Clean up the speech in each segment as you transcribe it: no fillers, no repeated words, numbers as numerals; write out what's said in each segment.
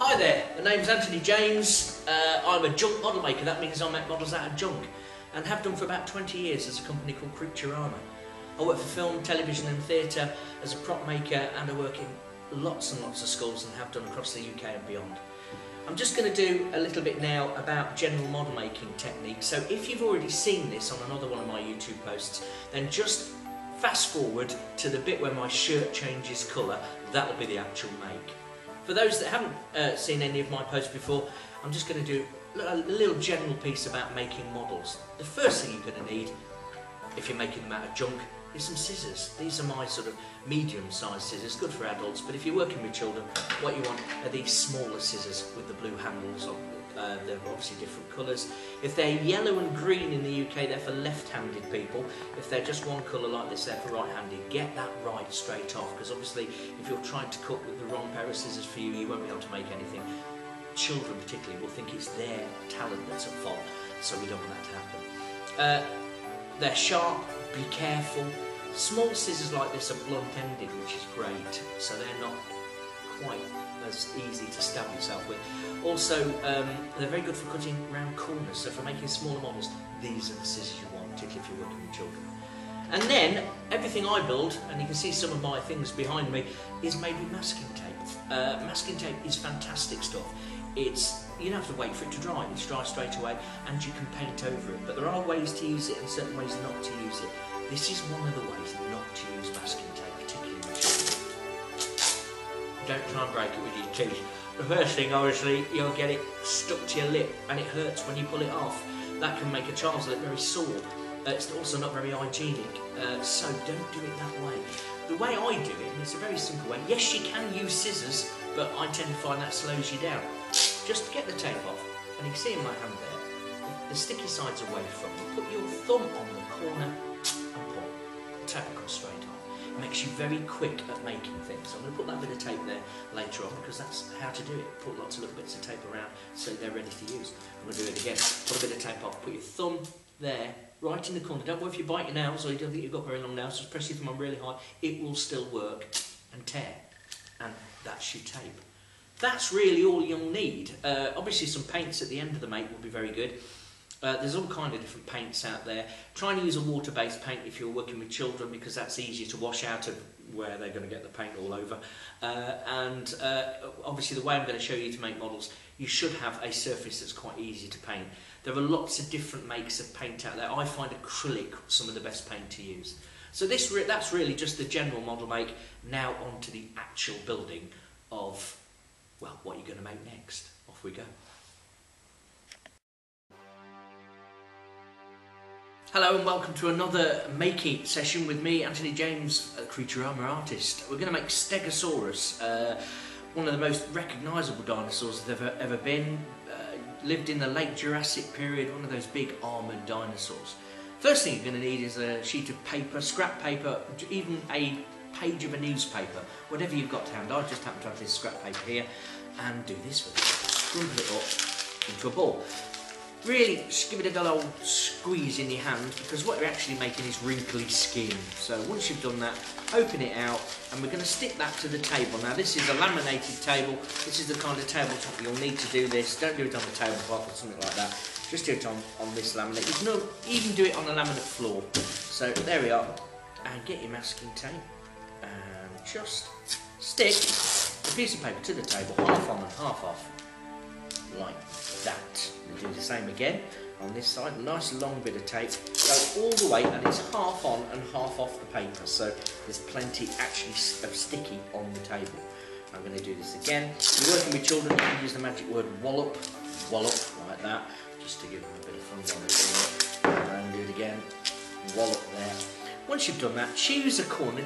Hi there, my name's Anthony James. I'm a junk model maker. That means I make models out of junk, and have done for about 20 years as a company called CREATURAMA. I work for film, television and theatre as a prop maker, and I work in lots and lots of schools and have done across the UK and beyond. I'm just going to do a little bit now about general model making techniques. So if you've already seen this on another one of my YouTube posts, then just fast forward to the bit where my shirt changes colour. That'll be the actual make. For those that haven't seen any of my posts before, I'm just going to do a little general piece about making models. The first thing you're going to need, if you're making them out of junk, is some scissors. These are my sort of medium-sized scissors, good for adults, but if you're working with children, what you want are these smaller scissors with the blue handles on. They're obviously different colours. If they're yellow and green in the UK, they're for left-handed people. If they're just one colour like this, they're for right-handed. Get that right straight off, because obviously if you're trying to cut with the wrong pair of scissors for you, you won't be able to make anything. Children particularly will think it's their talent that's at fault, so we don't want that to happen. They're sharp, be careful. Small scissors like this are blunt-ended, which is great, so they're not quite as easy to stab yourself with. Also, they're very good for cutting round corners, so for making smaller models, these are the scissors you want, particularly if you're working with children. And then, everything I build, and you can see some of my things behind me, is made with masking tape. Masking tape is fantastic stuff. You don't have to wait for it to dry, it's dry straight away, and you can paint over it. But there are ways to use it and certain ways not to use it. This is one of the ways not to use masking tape, particularly with children. Don't try and break it with your teeth. The first thing, obviously, you'll get it stuck to your lip, and it hurts when you pull it off. That can make a child's lip very sore. It's also not very hygienic, so don't do it that way. The way I do it, and it's a very simple way, yes, you can use scissors, but I tend to find that slows you down. Just get the tape off, and you can see in my hand there, the sticky side's away from you. Put your thumb on the corner and pull. The tape will come straight off. It makes you very quick at making things. So I'm going to put that bit of tape there later on, because that's how to do it. Put lots of little bits of tape around so they're ready to use. I'm going to do it again. Put a bit of tape off. Put your thumb there, right in the corner. Don't worry if you bite your nails or you don't think you've got very long nails. Just press your thumb on really hard. It will still work and tear. And that's your tape. That's really all you'll need. Obviously some paints at the end of the make will be very good. There's all kind of different paints out there. Try and use a water-based paint if you're working with children, because that's easier to wash out of where they're going to get the paint all over. Obviously the way I'm going to show you to make models, you should have a surface that's quite easy to paint. There are lots of different makes of paint out there. I find acrylic some of the best paint to use. So that's really just the general model make. Now on to the actual building of, well, what you're going to make next. Off we go. Hello and welcome to another making session with me, Anthony James, a CREATURAMA artist. We're going to make Stegosaurus, one of the most recognisable dinosaurs that have ever been. Lived in the late Jurassic period, one of those big armoured dinosaurs. First thing you're going to need is a sheet of paper, scrap paper, even a page of a newspaper, whatever you've got to hand. I just happen to have this scrap paper here, and do this with it. Scrumple it up into a ball. Really, just give it a good old squeeze in your hand, because what you're actually making is wrinkly skin. So once you've done that, open it out, and we're going to stick that to the table. Now this is a laminated table. This is the kind of tabletop you'll need to do this. Don't do it on the tablecloth or something like that. Just do it on this laminate. You can even do it on a laminate floor. So there we are. And get your masking tape, and just stick a piece of paper to the table, half on and half off, like that. We'll do the same again on this side. A nice long bit of tape. Go all the way, and it's half on and half off the paper. So there's plenty actually of sticky on the table. I'm going to do this again. If you're working with children, you can use the magic word wallop, like that, just to give them a bit of fun. And do it again, wallop there. Once you've done that, choose a corner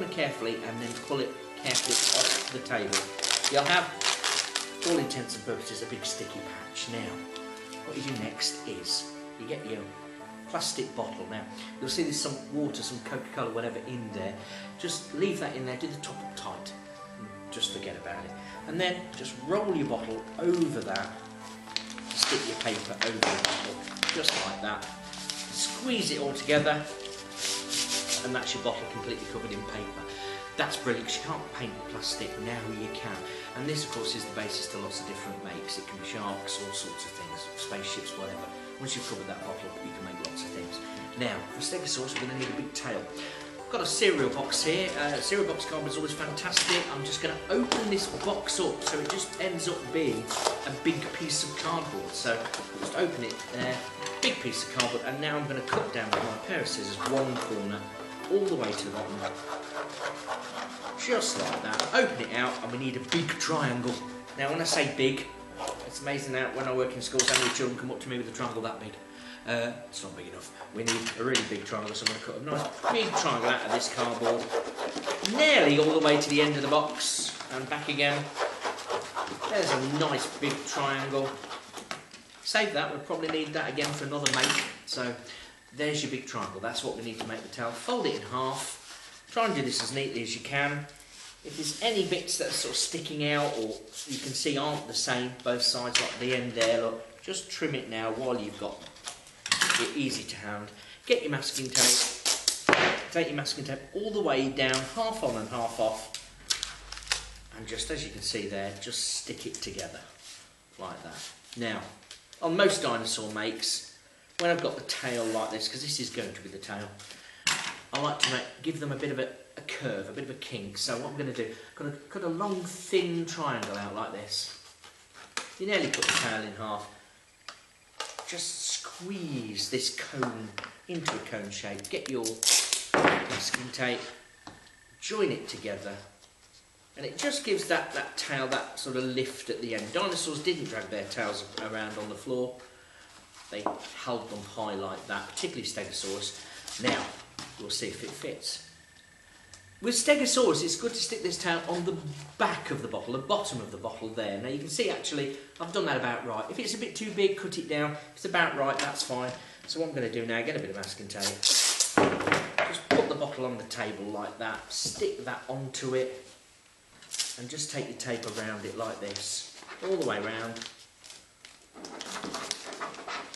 carefully, and then pull it carefully off the table. You'll have, for all intents and purposes, a big sticky patch. Now, what you do next is, you get your plastic bottle. Now, you'll see there's some water, some Coca-Cola, whatever in there. Just leave that in there, do the top up tight, and just forget about it. And then just roll your bottle over that, stick your paper over the bottle, just like that. Squeeze it all together, and that's your bottle completely covered in paper. That's brilliant, 'cause you can't paint plastic, now you can. And this of course is the basis to lots of different makes. It can be sharks, all sorts of things, spaceships, whatever. Once you've covered that bottle, you can make lots of things. Now, for Stegosaurus we're going to need a big tail. I've got a cereal box here. Cereal box cardboard is always fantastic. I'm just going to open this box up so it just ends up being a big piece of cardboard. So just open it there, big piece of cardboard, and now I'm going to cut down with my pair of scissors one corner all the way to the bottom. Just like that. Open it out and we need a big triangle. Now when I say big, it's amazing that when I work in schools how many children come up to me with a triangle that big. It's not big enough. We need a really big triangle, so I'm going to cut a nice big triangle out of this cardboard. Nearly all the way to the end of the box and back again. There's a nice big triangle. Save that, we'll probably need that again for another make. So there's your big triangle, that's what we need to make the tail. Fold it in half. Try and do this as neatly as you can. If there's any bits that are sort of sticking out or you can see aren't the same, both sides, like the end there, look, just trim it now while you've got it easy to hand. Get your masking tape, take your masking tape all the way down, half on and half off, and just as you can see there, just stick it together, like that. Now, on most dinosaur makes, when I've got the tail like this, because this is going to be the tail, I like to give them a bit of a curve, a bit of a kink. So what I'm going to do, I'm going to cut a long thin triangle out like this. You nearly cut the tail in half. Just squeeze this cone into a cone shape. Get your masking tape, join it together, and it just gives that tail that sort of lift at the end. Dinosaurs didn't drag their tails around on the floor. They held them high like that, particularly Stegosaurus. Now, we'll see if it fits. With Stegosaurus, it's good to stick this tail on the back of the bottle, the bottom of the bottle there. Now you can see actually, I've done that about right. If it's a bit too big, cut it down. If it's about right, that's fine. So what I'm going to do now, get a bit of masking tape. Just put the bottle on the table like that, stick that onto it, and just take your tape around it like this, all the way around.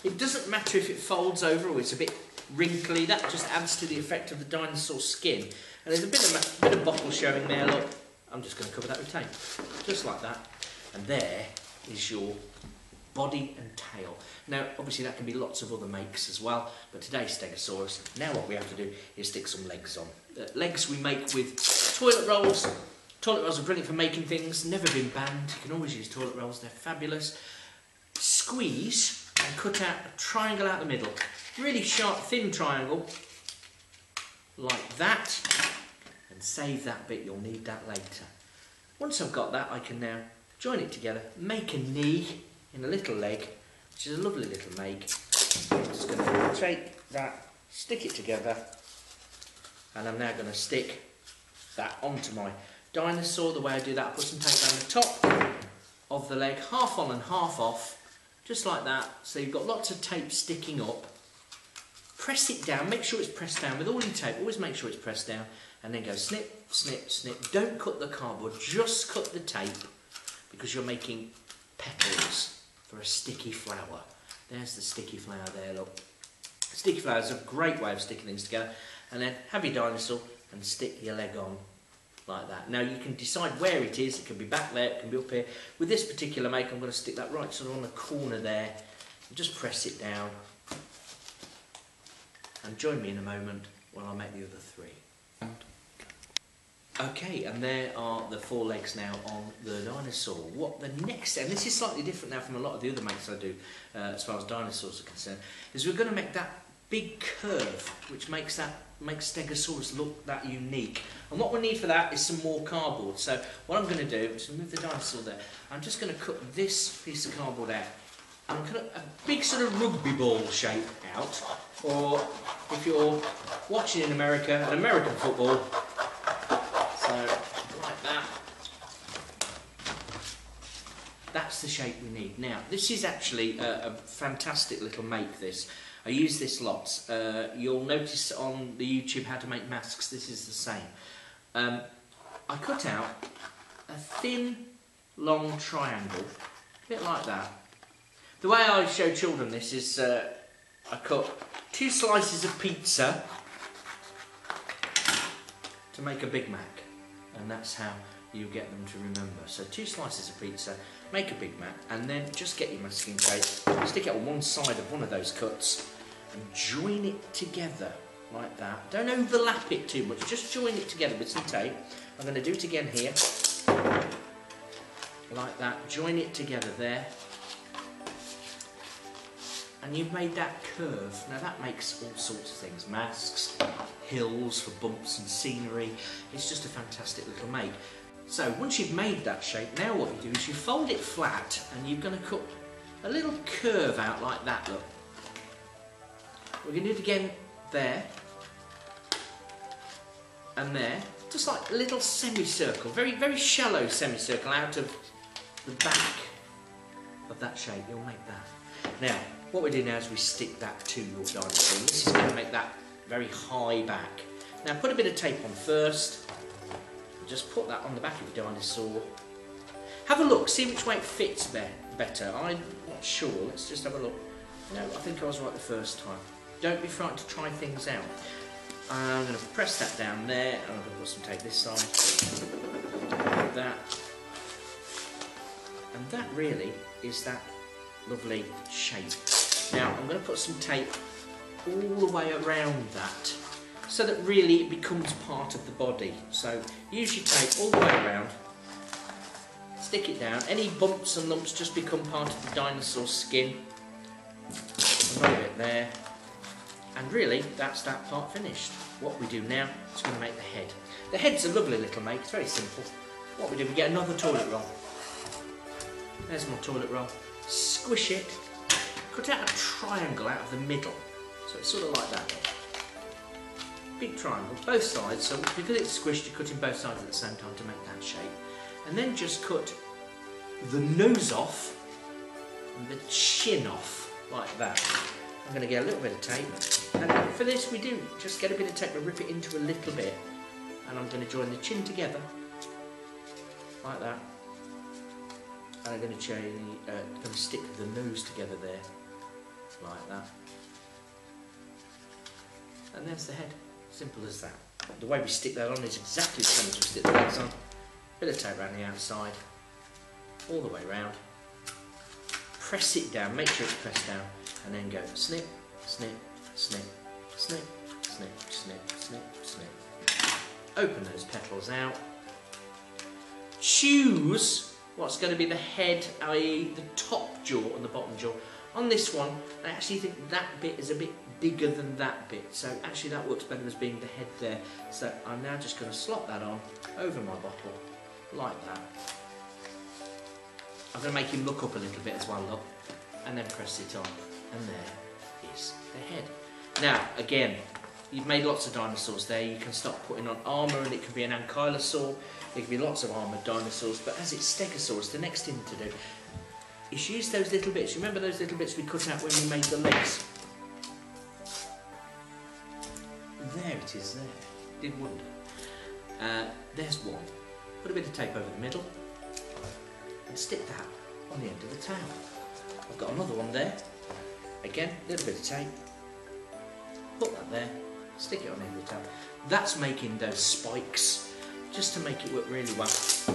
It doesn't matter if it folds over or it's a bit wrinkly, that just adds to the effect of the dinosaur skin. And there's a bit of bottle showing there, look. I'm just going to cover that with tape, just like that. And there is your body and tail. Now, obviously that can be lots of other makes as well, but today's Stegosaurus. Now what we have to do is stick some legs on. Legs we make with toilet rolls. Toilet rolls are brilliant for making things, never been banned. You can always use toilet rolls, they're fabulous. Squeeze and cut out a triangle out the middle. Really sharp, thin triangle, like that, and save that bit, you'll need that later. Once I've got that, I can now join it together, make a knee in a little leg, which is a lovely little make. I'm just going to take that, stick it together, and I'm now going to stick that onto my dinosaur. The way I do that, I put some tape around the top of the leg, half on and half off, just like that, so you've got lots of tape sticking up. Press it down, make sure it's pressed down with all your tape, always make sure it's pressed down, and then go snip, snip, snip. Don't cut the cardboard, just cut the tape, because you're making petals for a sticky flower. There's the sticky flower there, look. Sticky flower is a great way of sticking things together, and then have your dinosaur and stick your leg on like that. Now you can decide where it is, it can be back there, it can be up here. With this particular make, I'm going to stick that right sort of on the corner there, and just press it down. And join me in a moment when I make the other three. Okay, and there are the four legs now on the dinosaur. What the next, and this is slightly different now from a lot of the other makes I do, as far as dinosaurs are concerned, is we're going to make that big curve, which makes Stegosaurus look that unique. And what we need for that is some more cardboard. So what I'm going to do is move the dinosaur there. I'm just going to cut this piece of cardboard out. I'm going to a big sort of rugby ball shape out, or if you're watching in America, an American football. So like that. That's the shape we need. Now this is actually a fantastic little make. This I use this lots. You'll notice on the YouTube how to make masks. This is the same. I cut out a thin, long triangle, a bit like that. The way I show children this is I cut 2 slices of pizza to make a Big Mac. and that's how you get them to remember. So 2 slices of pizza, make a Big Mac, and then just get your masking tape, stick it on one side of one of those cuts, and join it together like that. Don't overlap it too much, just join it together with some tape. I'm going to do it again here, like that, join it together there. And you've made that curve. Now that makes all sorts of things, masks, hills for bumps and scenery. It's just a fantastic little make. So once you've made that shape, now what you do is you fold it flat and you're going to cut a little curve out like that, look. We're going to do it again there and there, just like a little semicircle, very, very shallow semicircle out of the back of that shape. You'll make that. Now, what we do now is we stick that to your dinosaur. This is going to make that very high back. Now put a bit of tape on first. Just put that on the back of your dinosaur. Have a look, see which way it fits better. I'm not sure, let's just have a look. No, I think I was right the first time. Don't be frightened to try things out. I'm going to press that down there, and I'm going to put some tape this side. Like that. And that really is that lovely shape. Now I'm going to put some tape all the way around that so that really it becomes part of the body. So use your tape all the way around, stick it down. Any bumps and lumps just become part of the dinosaur skin. Another bit there. And really that's that part finished. What we do now is going to make the head. The head's a lovely little make, it's very simple. What we do, we get another toilet roll. There's my toilet roll. Squish it, cut out a triangle out of the middle, so it's sort of like that. Big triangle, both sides, so because it's squished you're cutting both sides at the same time to make that shape. And then just cut the nose off and the chin off, like that. I'm going to get a little bit of tape, and for this we do just get a bit of tape and rip it into a little bit, and I'm going to join the chin together, like that. And I'm going to stick the nose together there, like that. And there's the head. Simple as that. The way we stick that on is exactly the same as we stick the legs on. Bit of tape around the outside, all the way round. Press it down, make sure it's pressed down, and then go snip, snip, snip, snip, snip, snip, snip, snip. Open those petals out. Choose what's going to be the head, i.e. the top jaw and the bottom jaw. On this one, I actually think that bit is a bit bigger than that bit, so actually that works better as being the head there. So I'm now just going to slot that on over my bottle, like that. I'm going to make him look up a little bit as well, look, and then press it on, and there is the head. Now, again, you've made lots of dinosaurs there. You can start putting on armour, and it can be an ankylosaur. There can be lots of armoured dinosaurs, but as it's Stegosaurus, the next thing to do is use those little bits. Remember those little bits we cut out when we made the legs? There it is there. Did wonder. There's one. Put a bit of tape over the middle and stick that on the end of the tail. I've got another one there. Again, a little bit of tape. Put that there. Stick it on the end of the tail. That's making those spikes, just to make it work really well.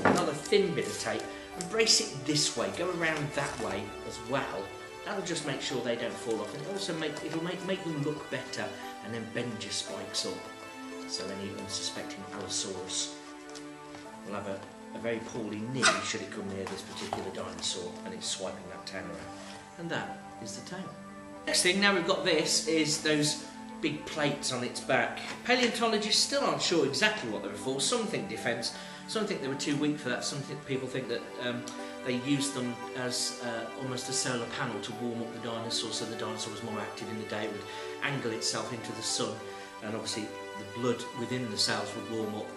Another thin bit of tape, and brace it this way, go around that way as well. That'll just make sure they don't fall off, and it'll make them look better, and then bend your spikes up. So any unsuspecting Allosaurus will have a very poorly knee should it come near this particular dinosaur and it's swiping that tail around. And that is the tail. Next thing, now we've got this, is those big plates on its back. Paleontologists still aren't sure exactly what they were for. Some think defence, some think they were too weak for that, some people think that they used them as almost a solar panel to warm up the dinosaur, so the dinosaur was more active in the day. It would angle itself into the sun, and obviously the blood within the cells would warm up.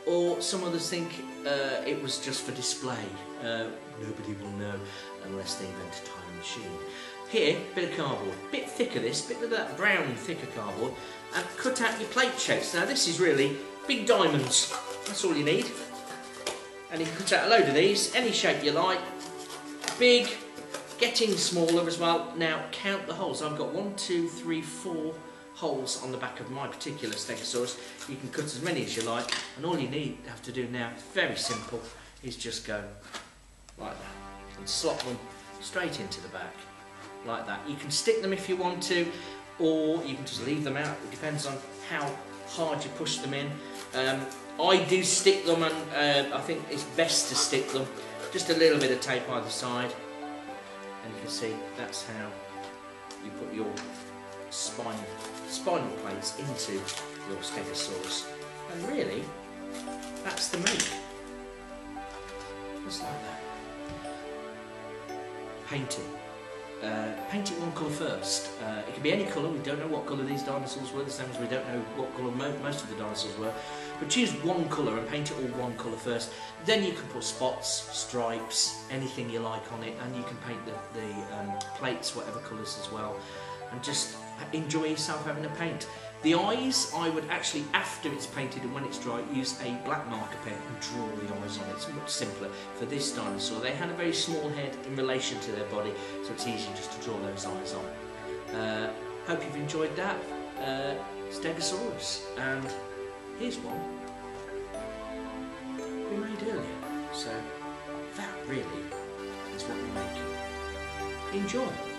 Or some others think it was just for display. Nobody will know unless they invent a time machine. Here, bit of cardboard, bit thicker this, bit of that brown thicker cardboard, and cut out your plate shapes. Now this is really big diamonds, that's all you need. And you can cut out a load of these, any shape you like, big, getting smaller as well. Now count the holes. I've got 1, 2, 3, 4, holes on the back of my particular Stegosaurus. You can cut as many as you like, and all you have to do now, very simple, is just go like that and slot them straight into the back like that. You can stick them if you want to, or you can just leave them out. It depends on how hard you push them in. I do stick them, and I think it's best to stick them. Just a little bit of tape either side, and you can see that's how you put your spinal plates into your Stegosaurus. And really, that's the make. Just like that. Painting. Paint it one colour first. It can be any colour. We don't know what colour these dinosaurs were, the same as we don't know what colour most of the dinosaurs were. But choose one colour and paint it all one colour first. Then you can put spots, stripes, anything you like on it, and you can paint the plates whatever colours as well. And just enjoy yourself having a paint. The eyes, I would actually, after it's painted and when it's dry, use a black marker pen and draw the eyes on it. It's much simpler for this dinosaur. They had a very small head in relation to their body, so it's easy just to draw those eyes on. Hope you've enjoyed that. Stegosaurus. And here's one we made earlier. So that really is what we make. Enjoy.